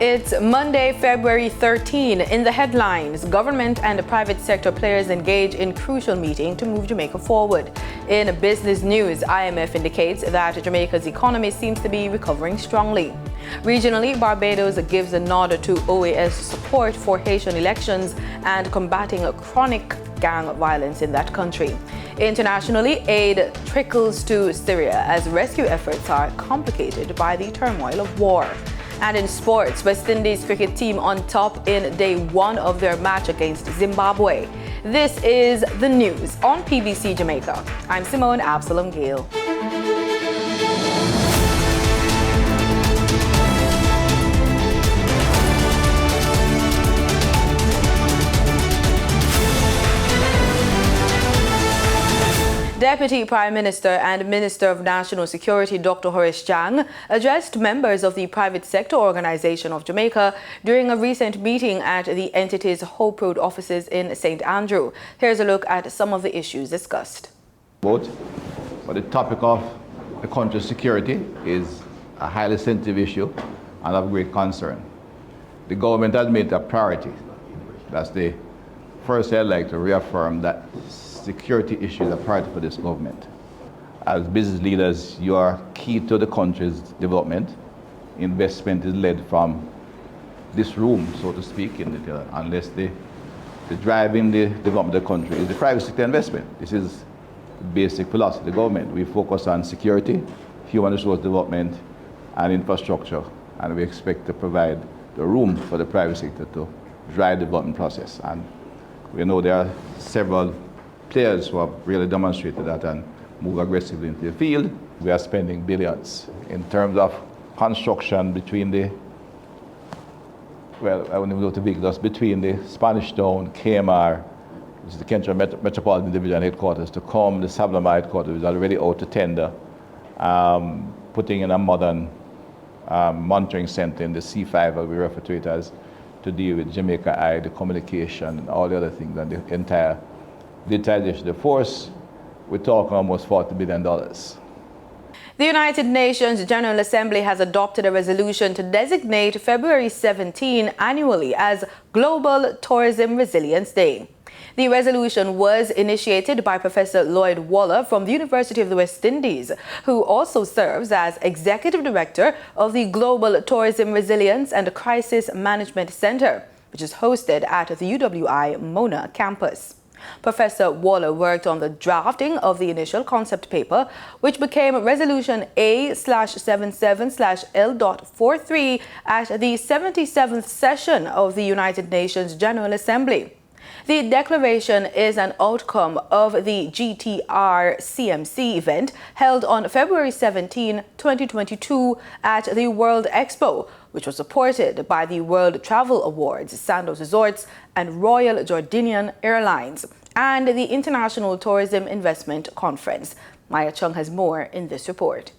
It's Monday, February 13. In the headlines, government and private sector players engage in crucial meeting to move Jamaica forward. In business news, IMF indicates that Jamaica's economy seems to be recovering strongly. Regionally, Barbados gives a nod to OAS support for Haitian elections and combating chronic gang violence in that country. Internationally, aid trickles to Syria as rescue efforts are complicated by the turmoil of war. And in sports, West Indies cricket team on top in day one of their match against Zimbabwe. This is the news on PBC Jamaica. I'm Simone Absalom Gale. Deputy Prime Minister and Minister of National Security Dr. Horace Chang addressed members of the private sector organization of Jamaica during a recent meeting at the entity's Hope Road offices in St. Andrew. Here's a look at some of the issues discussed. But the topic of the country's security is a highly sensitive issue and of great concern. The government has made it a priority. That's the first I'd like to reaffirm that security issues are priority for this government. As business leaders, you are key to the country's development. Investment is led from this room, so to speak, unless the driving the development of the country is the private sector investment. This is the basic philosophy of the government. We focus on security, human resource development, and infrastructure, and we expect to provide the room for the private sector to drive the development process. And we know there are several players who have really demonstrated that and move aggressively into the field. We are spending billions in terms of construction between I won't even go to big, just between the Spanish Town, KMR, which is the Kentron Metropolitan Division headquarters, to come, the Sablama headquarters is already out to tender, putting in a modern monitoring center in the C5, as we refer to it as, to deal with Jamaica Eye, the communication, and all the other things, and the entire digitization of the force. We're talking almost $40 billion. The United Nations General Assembly has adopted a resolution to designate February 17 annually as Global Tourism Resilience Day. The resolution was initiated by Professor Lloyd Waller from the University of the West Indies, who also serves as Executive Director of the Global Tourism Resilience and Crisis Management Center, which is hosted at the UWI Mona campus. Professor Waller worked on the drafting of the initial concept paper, which became Resolution A/77/L.43 at the 77th session of the United Nations General Assembly. The declaration is an outcome of the GTR-CMC event held on February 17, 2022 at the World Expo, which was supported by the World Travel Awards, Sandos Resorts, and Royal Jordanian Airlines, and the International Tourism Investment Conference. Maya Chung has more in this report.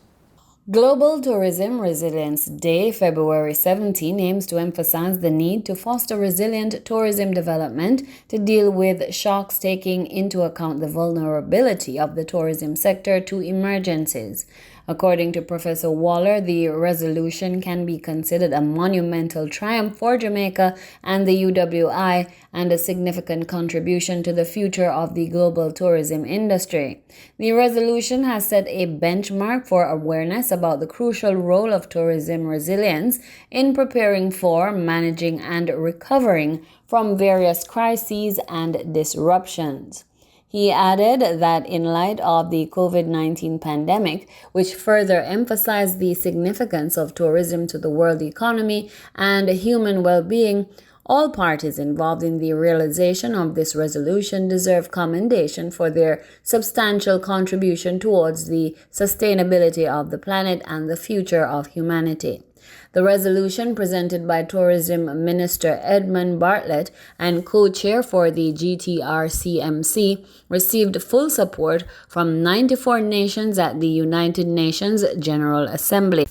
Global Tourism Resilience Day, February 17, aims to emphasize the need to foster resilient tourism development to deal with shocks, taking into account the vulnerability of the tourism sector to emergencies. According to Professor Waller, the resolution can be considered a monumental triumph for Jamaica and the UWI and a significant contribution to the future of the global tourism industry. The resolution has set a benchmark for awareness about the crucial role of tourism resilience in preparing for, managing, and recovering from various crises and disruptions. He added that in light of the COVID-19 pandemic, which further emphasized the significance of tourism to the world economy and human well-being, all parties involved in the realization of this resolution deserve commendation for their substantial contribution towards the sustainability of the planet and the future of humanity. The resolution, presented by Tourism Minister Edmund Bartlett and co-chair for the GTR-CMC, received full support from 94 nations at the United Nations General Assembly.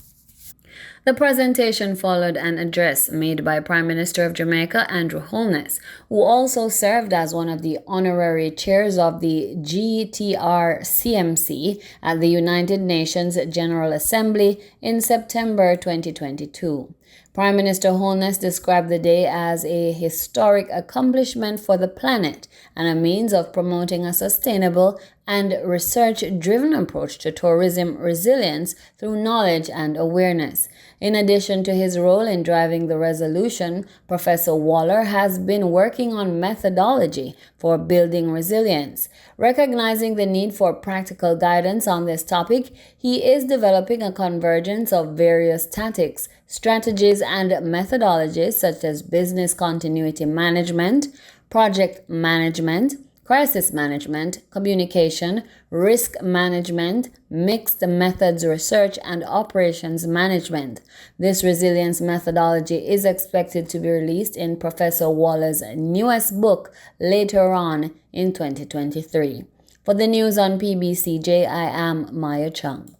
The presentation followed an address made by Prime Minister of Jamaica, Andrew Holness, who also served as one of the honorary chairs of the GTR-CMC at the United Nations General Assembly in September 2022. Prime Minister Holness described the day as a historic accomplishment for the planet and a means of promoting a sustainable and research-driven approach to tourism resilience through knowledge and awareness. In addition to his role in driving the resolution, Professor Waller has been working on methodology for building resilience. Recognizing the need for practical guidance on this topic, he is developing a convergence of various tactics, strategies, and methodologies such as business continuity management, project management, crisis management, communication, risk management, mixed methods research, and operations management. This resilience methodology is expected to be released in Professor Waller's newest book later on in 2023. For the news on PBCJ, I am Maya Chung.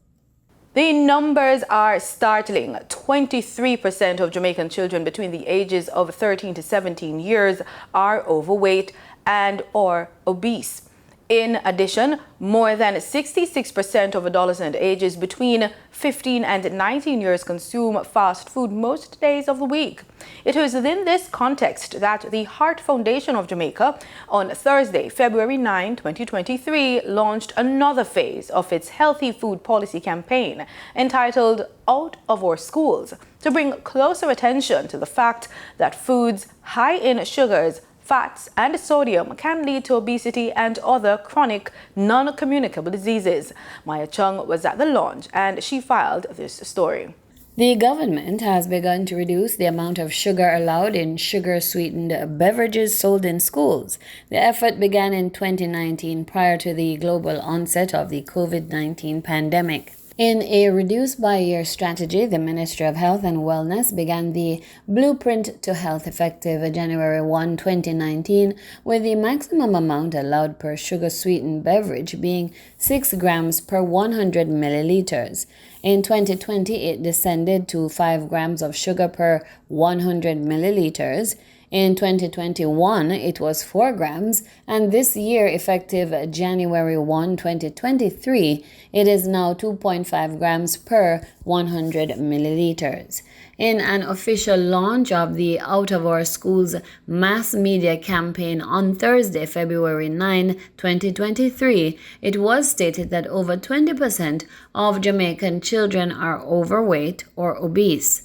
The numbers are startling. 23% of Jamaican children between the ages of 13 to 17 years are overweight and or obese. In addition, more than 66% of adolescent ages between 15 and 19 years consume fast food most days of the week. It was within this context that the Heart Foundation of Jamaica on Thursday, February 9, 2023, launched another phase of its healthy food policy campaign entitled Out of Our Schools, to bring closer attention to the fact that foods high in sugars, fats, and sodium can lead to obesity and other chronic, non-communicable diseases. Maya Chung was at the launch and she filed this story. The government has begun to reduce the amount of sugar allowed in sugar-sweetened beverages sold in schools. The effort began in 2019 prior to the global onset of the COVID-19 pandemic. In a reduce-by-year strategy, the Ministry of Health and Wellness began the Blueprint to Health effective January 1, 2019, with the maximum amount allowed per sugar-sweetened beverage being 6 grams per 100 milliliters. In 2020, it descended to 5 grams of sugar per 100 milliliters. In 2021, it was 4 grams, and this year, effective January 1, 2023, it is now 2.5 grams per 100 milliliters. In an official launch of the Out of Our Schools mass media campaign on Thursday, February 9, 2023, it was stated that over 20% of Jamaican children are overweight or obese.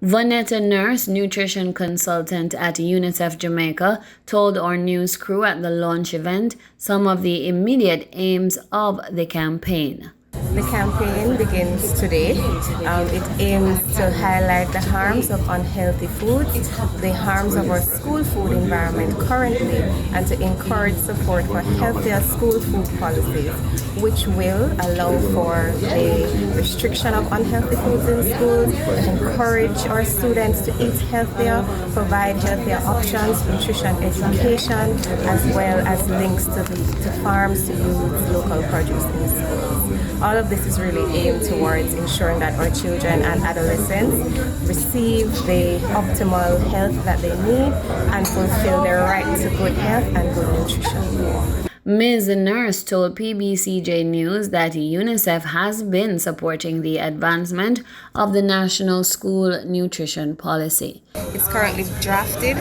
Vanetta Nurse, nutrition consultant at UNICEF Jamaica, told our news crew at the launch event some of the immediate aims of the campaign. The campaign begins today. It aims to highlight the harms of unhealthy foods, the harms of our school food environment currently, and to encourage support for healthier school food policies, which will allow for the restriction of unhealthy foods in schools, encourage our students to eat healthier, provide healthier options, nutrition education, as well as links to farms to use local produce in schools. All of this is really aimed towards ensuring that our children and adolescents receive the optimal health that they need and fulfill their right to good health and good nutrition. Ms. Nurse told PBCJ News that UNICEF has been supporting the advancement of the National School Nutrition Policy. It's currently drafted.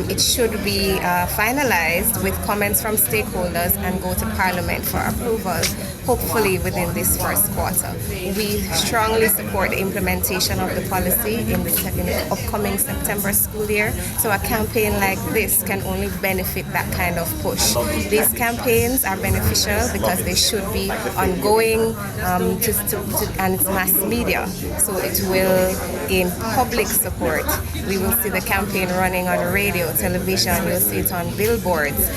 It should be finalized with comments from stakeholders and go to Parliament for approval, hopefully within this first quarter. We strongly support the implementation of the policy in the upcoming September school year, so a campaign like this can only benefit that kind of push. These campaigns are beneficial because they should be ongoing and it's mass media, so it will gain public support. We will see the campaign running on radio, television, you'll see it on billboards,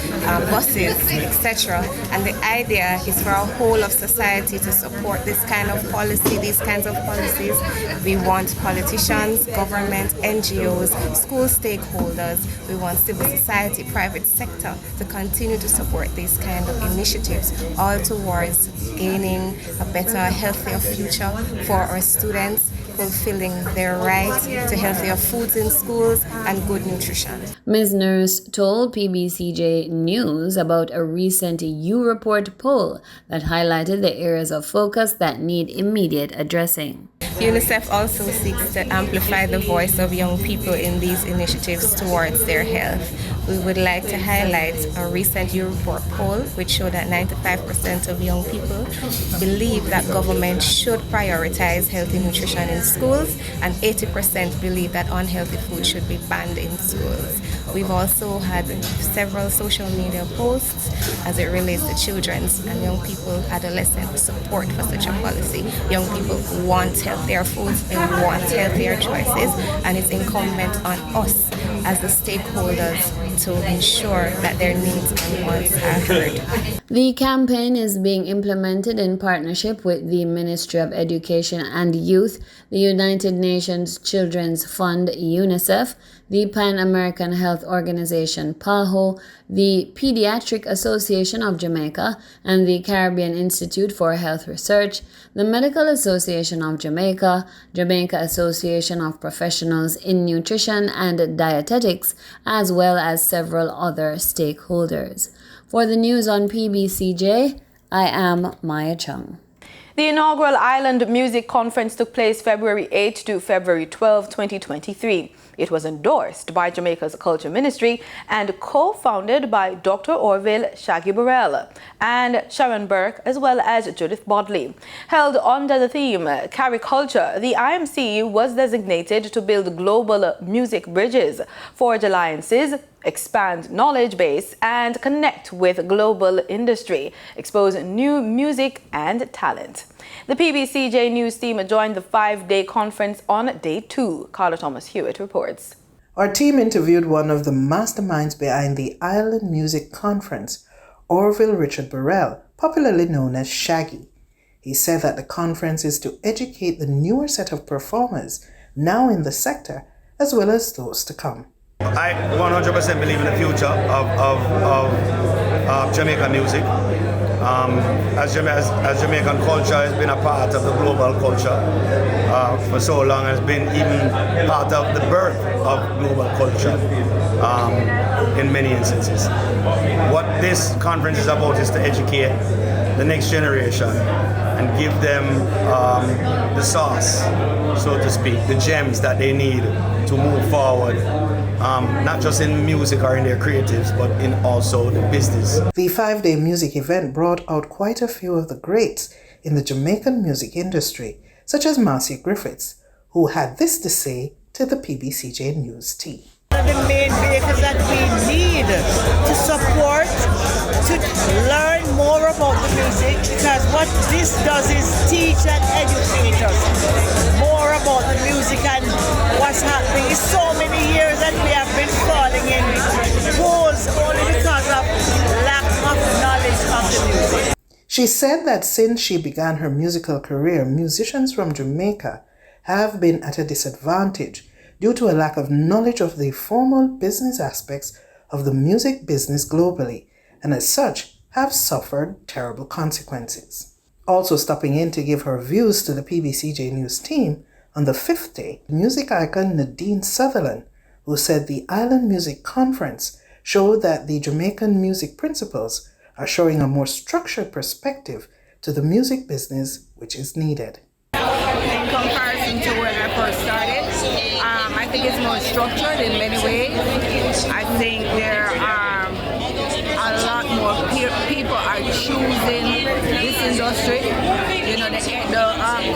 buses, etc. And the idea is for a whole of society to support this kind of policy, these kinds of policies. We want politicians, government, NGOs, school stakeholders, we want civil society, private sector to continue to support these kind of initiatives, all towards gaining a better, healthier future for our students people feeling their right to healthier foods in schools and good nutrition. Ms. Nurse told PBCJ News about a recent U-Report poll that highlighted the areas of focus that need immediate addressing. UNICEF also seeks to amplify the voice of young people in these initiatives towards their health. We would like to highlight a recent U-Report poll which showed that 95% of young people believe that government should prioritize healthy nutrition in schools, and 80% believe that unhealthy food should be banned in schools. We've also had several social media posts as it relates to children's and young people, adolescent support for such a policy. Young people want healthier foods, they want healthier choices, and it's incumbent on us as the stakeholders to ensure that their needs and wants are heard. The campaign is being implemented in partnership with the Ministry of Education and Youth, the United Nations Children's Fund UNICEF, the Pan American Health Organization PAHO, the Pediatric Association of Jamaica, and the Caribbean Institute for Health Research, the Medical Association of Jamaica, Jamaica Association of Professionals in Nutrition and Dietetics, as well as several other stakeholders. For the news on PBCJ, I am Maya Chung. The inaugural Island Music Conference took place February 8 to February 12, 2023. It was endorsed by Jamaica's Culture Ministry and co-founded by Dr. Orville Shaggy Burrell and Sharon Burke, as well as Judith Bodley. Held under the theme Cariculture, the IMC was designated to build global music bridges, forge alliances, expand knowledge base, and connect with global industry, expose new music and talent. The PBCJ News team joined the 5-day conference on day 2. Carla Thomas Hewitt reports. Our team interviewed one of the masterminds behind the Island Music Conference, Orville Richard Burrell, popularly known as Shaggy. He said that the conference is to educate the newer set of performers now in the sector, as well as those to come. I 100% believe in the future of Jamaican music. As Jamaican culture has been a part of the global culture for so long, has been even part of the birth of global culture in many instances. What this conference is about is to educate the next generation and give them the sauce, so to speak, the gems that they need to move forward. Not just in music or in their creatives, but in also the business. The 5-day music event brought out quite a few of the greats in the Jamaican music industry, such as Marcia Griffiths, who had this to say to the PBCJ News team. One of the main vehicles that we need to support, to learn more about the music, because what this does is teach and educate us more about the music and what's happening. It's so many years that we have been falling in holes only because of lack of knowledge of the music. She said that since she began her musical career, musicians from Jamaica have been at a disadvantage due to a lack of knowledge of the formal business aspects of the music business globally, and as such have suffered terrible consequences. Also stopping in to give her views to the PBCJ News team on the 5th day, music icon Nadine Sutherland, who said the Island Music Conference showed that the Jamaican music principles are showing a more structured perspective to the music business which is needed. In comparison to when I first started, I think it's more structured in many ways. I think there are a lot more people are choosing this industry. You know, the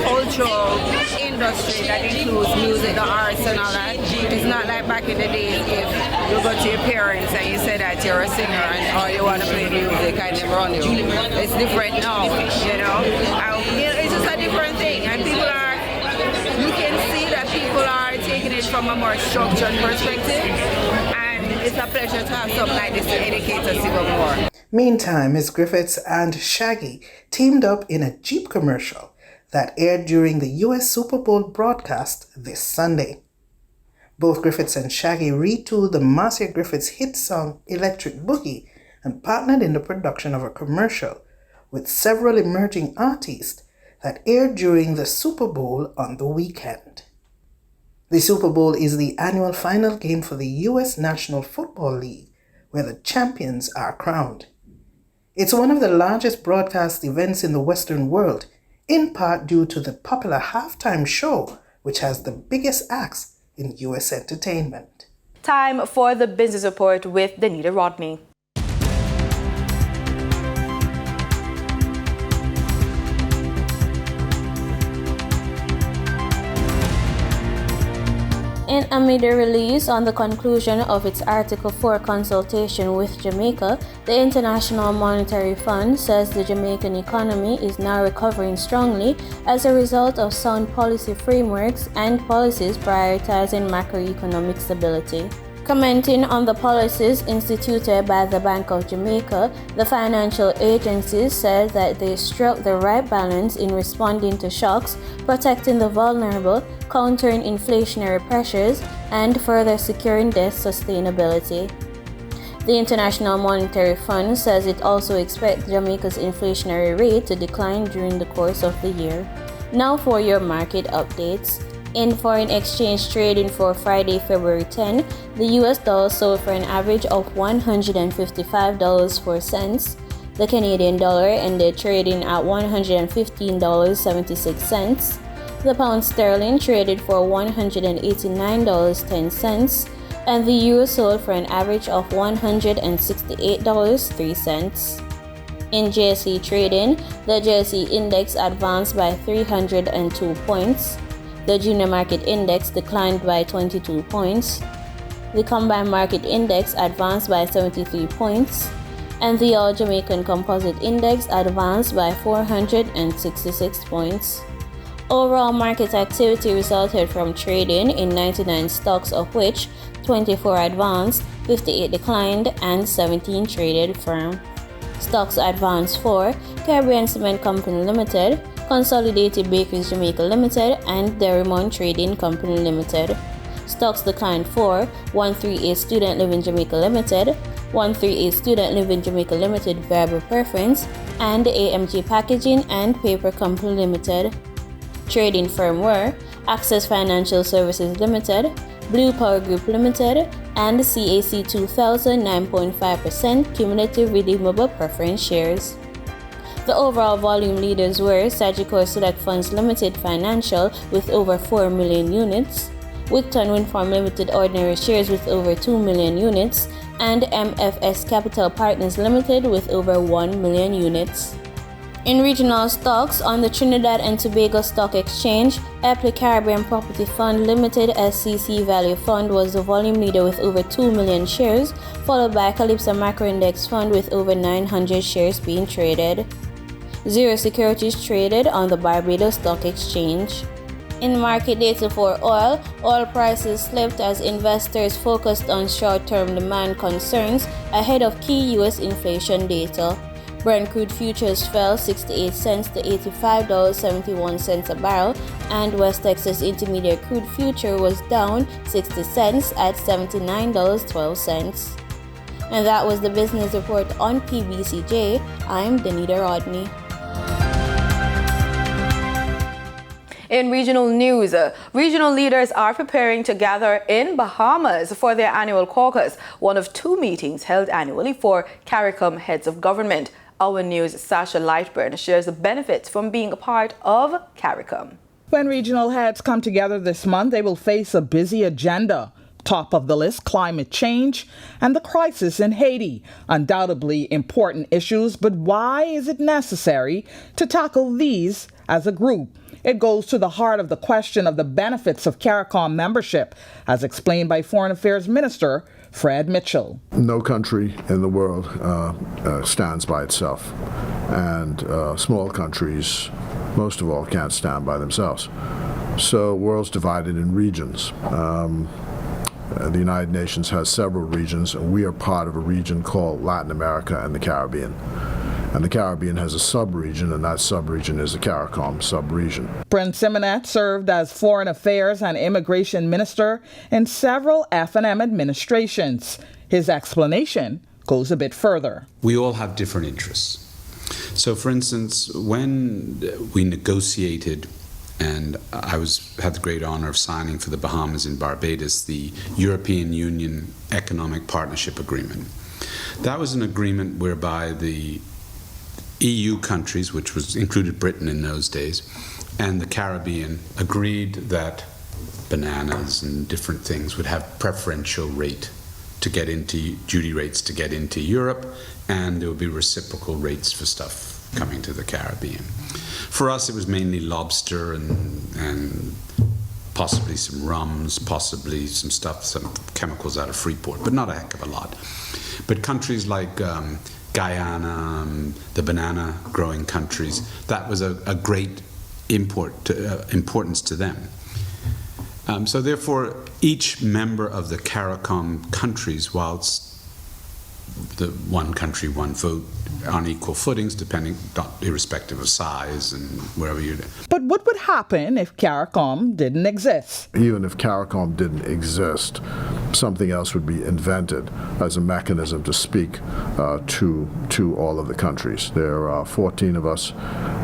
cultural industry that includes music, the arts and all that. It's not like back in the days if you go to your parents and you say that you're a singer or you want to play music and they run you. It's different now, you know. It's just a different thing, and you can see that people are taking it from a more structured perspective, and it's a pleasure to have something like this to educate us even more. Meantime, Ms. Griffiths and Shaggy teamed up in a Jeep commercial that aired during the US Super Bowl broadcast this Sunday. Both Griffiths and Shaggy retooled the Marcia Griffiths hit song Electric Boogie and partnered in the production of a commercial with several emerging artists that aired during the Super Bowl on the weekend. The Super Bowl is the annual final game for the U.S. National Football League, where the champions are crowned. It's one of the largest broadcast events in the Western world, in part due to the popular halftime show, which has the biggest acts in U.S. entertainment. Time for the business report with Danita Rodney. In a media release on the conclusion of its Article 4 consultation with Jamaica, the International Monetary Fund says the Jamaican economy is now recovering strongly as a result of sound policy frameworks and policies prioritizing macroeconomic stability. Commenting on the policies instituted by the Bank of Jamaica, the financial agencies said that they struck the right balance in responding to shocks, protecting the vulnerable, countering inflationary pressures, and further securing debt sustainability. The International Monetary Fund says it also expects Jamaica's inflationary rate to decline during the course of the year. Now for your market updates. In foreign exchange trading for Friday, February 10, the US dollar sold for an average of $155.04. The Canadian dollar ended trading at $115.76. The pound sterling traded for $189.10, and the euro sold for an average of $168.03. In JSE trading, the JSE index advanced by 302 points. The junior market index declined by 22 points. The combined market index advanced by 73 points. And the All Jamaican Composite Index advanced by 466 points. Overall market activity resulted from trading in 99 stocks, of which 24 advanced, 58 declined, and 17 traded firm. Stocks advanced for Caribbean Cement Company Limited, Consolidated Bakeries Jamaica Limited, and Derrimont Trading Company Limited. Stocks declined for 138 Student Living Jamaica Limited, 138 Student Living Jamaica Limited Variable Preference, and AMG Packaging and Paper Company Limited. Trading firm were Access Financial Services Limited, Blue Power Group Limited, and CAC 2000 9.5% cumulative redeemable preference shares. The overall volume leaders were Sagicor Select Funds Limited Financial with over 4 million units, Wigton Windfarm Limited Ordinary Shares with over 2 million units, and MFS Capital Partners Limited with over 1 million units. In regional stocks, on the Trinidad and Tobago Stock Exchange, Epley Caribbean Property Fund Limited SCC Value Fund was the volume leader with over 2 million shares, followed by Calypso Macro Index Fund with over 900 shares being traded. Zero Securities traded on the Barbados Stock Exchange. In market data for oil prices slipped as investors focused on short-term demand concerns ahead of key U.S. inflation data. Brent crude futures fell 68 cents to $85.71 a barrel, and West Texas Intermediate crude future was down 60 cents at $79.12. And that was the business report on PBCJ. I'm Danita Rodney. In regional news, regional leaders are preparing to gather in Bahamas for their annual caucus, one of two meetings held annually for Caricom heads of government. Our News' Sasha Lightburn shares the benefits from being a part of Caricom. When regional heads come together this month, they will face a busy agenda. Top of the list, climate change and the crisis in Haiti. Undoubtedly important issues, but why is it necessary to tackle these as a group? It goes to the heart of the question of the benefits of Caricom membership, as explained by Foreign Affairs Minister Fred Mitchell. No country in the world stands by itself, and small countries, most of all, can't stand by themselves. So the world's divided in regions. The United Nations has several regions, and we are part of a region called Latin America and the Caribbean. And the Caribbean has a sub-region, and that sub-region is the Caricom sub-region. Brent Simonet served as Foreign Affairs and Immigration Minister in several F&M administrations. His explanation goes a bit further. We all have different interests. So So, for instance, when we negotiated, and I had the great honor of signing for the Bahamas and Barbados, the European Union Economic Partnership Agreement. That was an agreement whereby the EU countries, which included Britain in those days, and the Caribbean agreed that bananas and different things would have preferential rate to get into duty rates to get into Europe, and there would be reciprocal rates for stuff coming to the Caribbean. For us, it was mainly lobster and possibly some rums, possibly some stuff, some chemicals out of Freeport, but not a heck of a lot. But countries like Guyana, the banana growing countries, that was a great importance to them. So therefore, each member of the Caricom countries, whilst the one country, one vote on equal footings, irrespective of size and wherever you're. But what would happen if CARICOM didn't exist? Even if CARICOM didn't exist, something else would be invented as a mechanism to speak to all of the countries. There are 14 of us,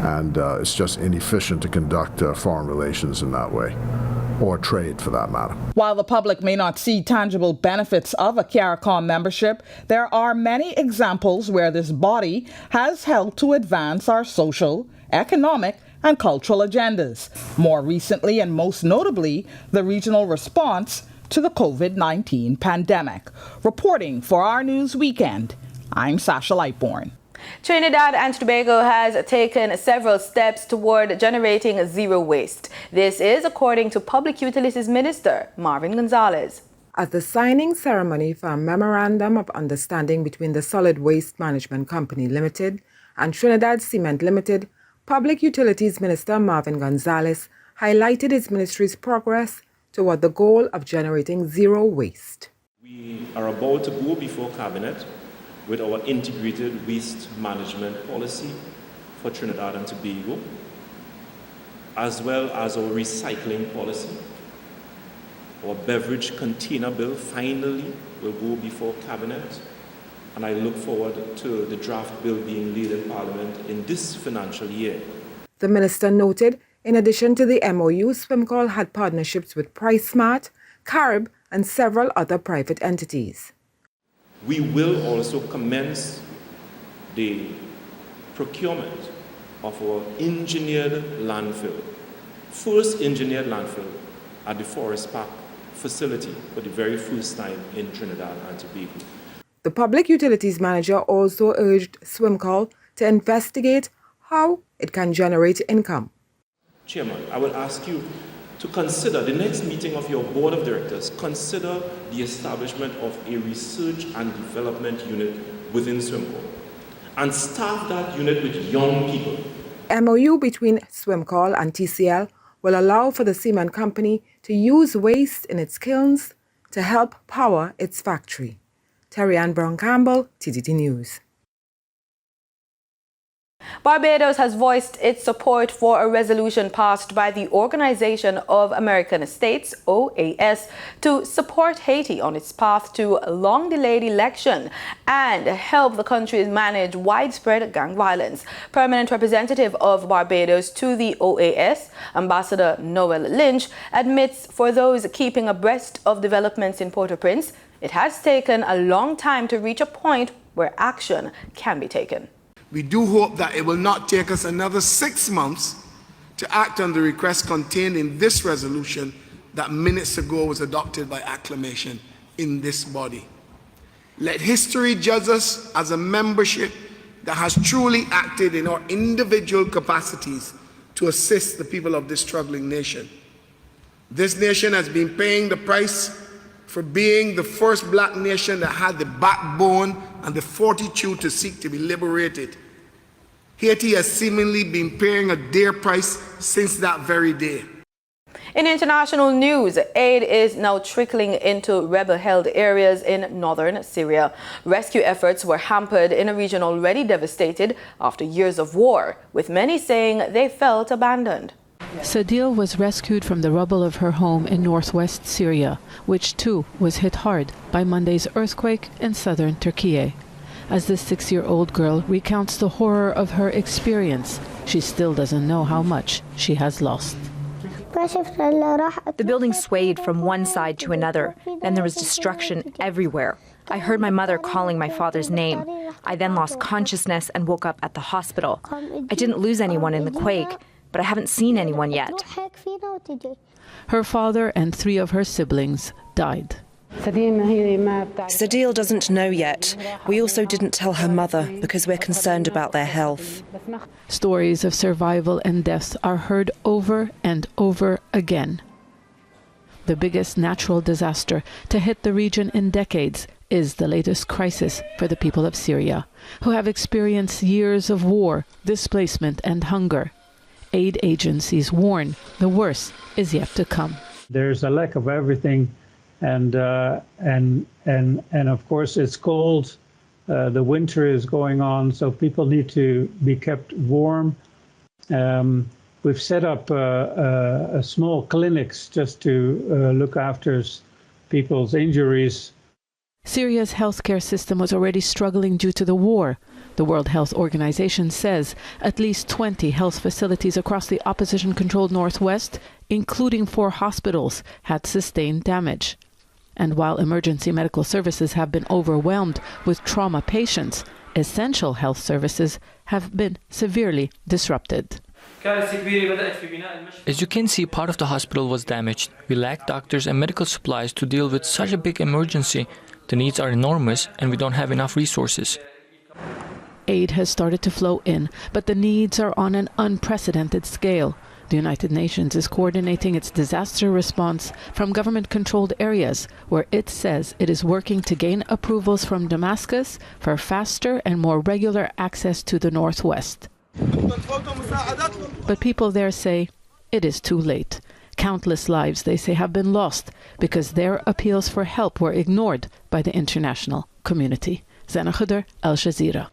and it's just inefficient to conduct foreign relations in that way, or trade for that matter. While the public may not see tangible benefits of a CARICOM membership, there are many examples where this body has helped to advance our social, economic, and cultural agendas. More recently, and most notably, the regional response to the COVID-19 pandemic. Reporting for our News Weekend, I'm Sasha Lightbourne. Trinidad and Tobago has taken several steps toward generating zero waste. This is according to Public Utilities Minister Marvin Gonzalez. At the signing ceremony for a Memorandum of Understanding between the Solid Waste Management Company Limited and Trinidad Cement Limited, Public Utilities Minister Marvin Gonzalez highlighted his ministry's progress toward the goal of generating zero waste. We are about to go before Cabinet with our integrated waste management policy for Trinidad and Tobago, as well as our recycling policy. Our beverage container bill finally will go before Cabinet, and I look forward to the draft bill being laid in Parliament in this financial year. The minister noted, in addition to the MOU, SwimCall had partnerships with PriceSmart, Carib, and several other private entities. We will also commence the procurement of our engineered landfill, first engineered landfill at the Forest Park facility for the very first time in Trinidad and Tobago. The Public Utilities Manager also urged SwimCall to investigate how it can generate income. Chairman, I will ask you to consider the next meeting of your Board of Directors, consider the establishment of a research and development unit within SwimCall and staff that unit with young people. MOU between SwimCall and TCL will allow for the cement company to use waste in its kilns to help power its factory. Terry Ann Brown-Campbell, TTT News. Barbados has voiced its support for a resolution passed by the Organization of American States, OAS, to support Haiti on its path to a long-delayed election and help the country manage widespread gang violence. Permanent representative of Barbados to the OAS, Ambassador Noel Lynch, admits for those keeping abreast of developments in Port-au-Prince, it has taken a long time to reach a point where action can be taken. We do hope that it will not take us another 6 months to act on the request contained in this resolution that minutes ago was adopted by acclamation in this body. Let history judge us as a membership that has truly acted in our individual capacities to assist the people of this struggling nation. This nation has been paying the price for being the first black nation that had the backbone and the fortitude to seek to be liberated. Haiti has seemingly been paying a dear price since that very day. In international news, aid is now trickling into rebel-held areas in northern Syria. Rescue efforts were hampered in a region already devastated after years of war, with many saying they felt abandoned. Sadil was rescued from the rubble of her home in northwest Syria, which too was hit hard by Monday's earthquake in southern Turkey. as the 6-year-old girl recounts the horror of her experience. She still doesn't know how much she has lost. The building swayed from one side to another. Then there was destruction everywhere. I heard my mother calling my father's name. I then lost consciousness and woke up at the hospital. I didn't lose anyone in the quake, but I haven't seen anyone yet. Her father and 3 of her siblings died. Sadil doesn't know yet. We also didn't tell her mother because we're concerned about their health. Stories of survival and deaths are heard over and over again. The biggest natural disaster to hit the region in decades is the latest crisis for the people of Syria, who have experienced years of war, displacement, and hunger. Aid agencies warn the worst is yet to come. There's a lack of everything, and of course it's cold. The winter is going on, so people need to be kept warm. We've set up small clinics just to look after people's injuries. Syria's healthcare system was already struggling due to the war. The World Health Organization says at least 20 health facilities across the opposition-controlled northwest, including 4 hospitals, had sustained damage. And while emergency medical services have been overwhelmed with trauma patients, essential health services have been severely disrupted. As you can see, part of the hospital was damaged. We lack doctors and medical supplies to deal with such a big emergency. The needs are enormous and we don't have enough resources. Aid has started to flow in, but the needs are on an unprecedented scale. The United Nations is coordinating its disaster response from government-controlled areas, where it says it is working to gain approvals from Damascus for faster and more regular access to the northwest. But people there say it is too late. Countless lives, they say, have been lost because their appeals for help were ignored by the international community. Zana Khudr, Al Jazeera.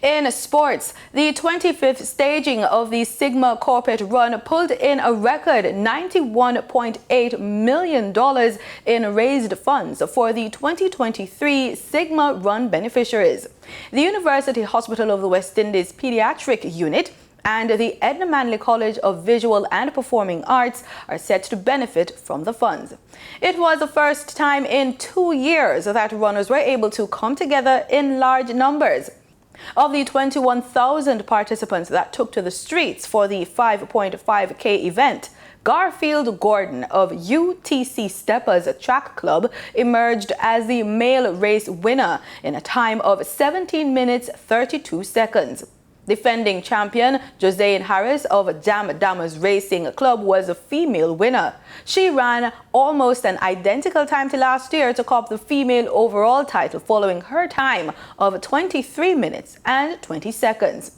In sports, the 25th staging of the Sigma Corporate Run pulled in a record $91.8 million in raised funds for the 2023 Sigma Run beneficiaries. The University Hospital of the West Indies Pediatric Unit and the Edna Manley College of Visual and Performing Arts are set to benefit from the funds. It was the first time in 2 years that runners were able to come together in large numbers. Of the 21,000 participants that took to the streets for the 5.5K event, Garfield Gordon of UTC Steppers Track Club emerged as the male race winner in a time of 17 minutes 32 seconds. Defending champion Josiane Harris of Jam Damas Racing Club was a female winner. She ran almost an identical time to last year to cop the female overall title following her time of 23 minutes and 20 seconds.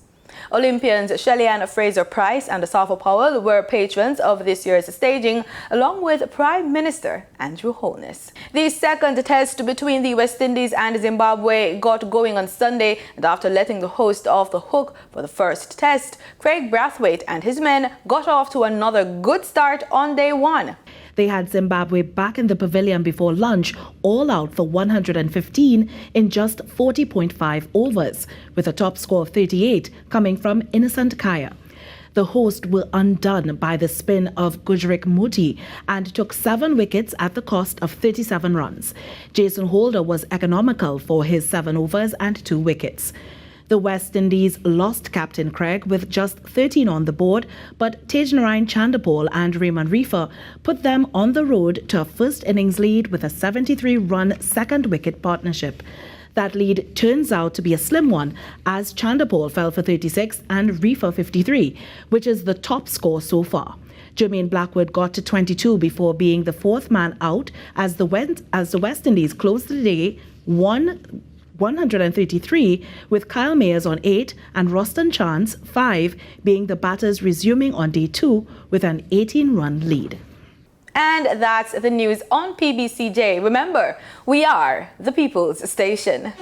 Olympians Shelly-Ann Fraser-Price and Asafa Powell were patrons of this year's staging, along with Prime Minister Andrew Holness. The second test between the West Indies and Zimbabwe got going on Sunday, and after letting the host off the hook for the first test, Craig Brathwaite and his men got off to another good start on day one. They had Zimbabwe back in the pavilion before lunch, all out for 115 in just 40.5 overs, with a top score of 38 coming from Innocent Kaya. The host were undone by the spin of Gujrik Muti and took 7 wickets at the cost of 37 runs. Jason Holder was economical for his 7 overs and 2 wickets. The West Indies lost Captain Craig with just 13 on the board, but Tejnarayan Chandapol and Raymond Reefer put them on the road to a first innings lead with a 73-run second wicket partnership. That lead turns out to be a slim one, as Chandapol fell for 36 and Reefer 53, which is the top score so far. Jermaine Blackwood got to 22 before being the 4th man out as the West Indies closed the day 133, with Kyle Mayers on 8 and Roston Chance 5 being the batters resuming on day 2 with an 18-run lead. And that's the news on PBCJ. Remember, we are the People's Station.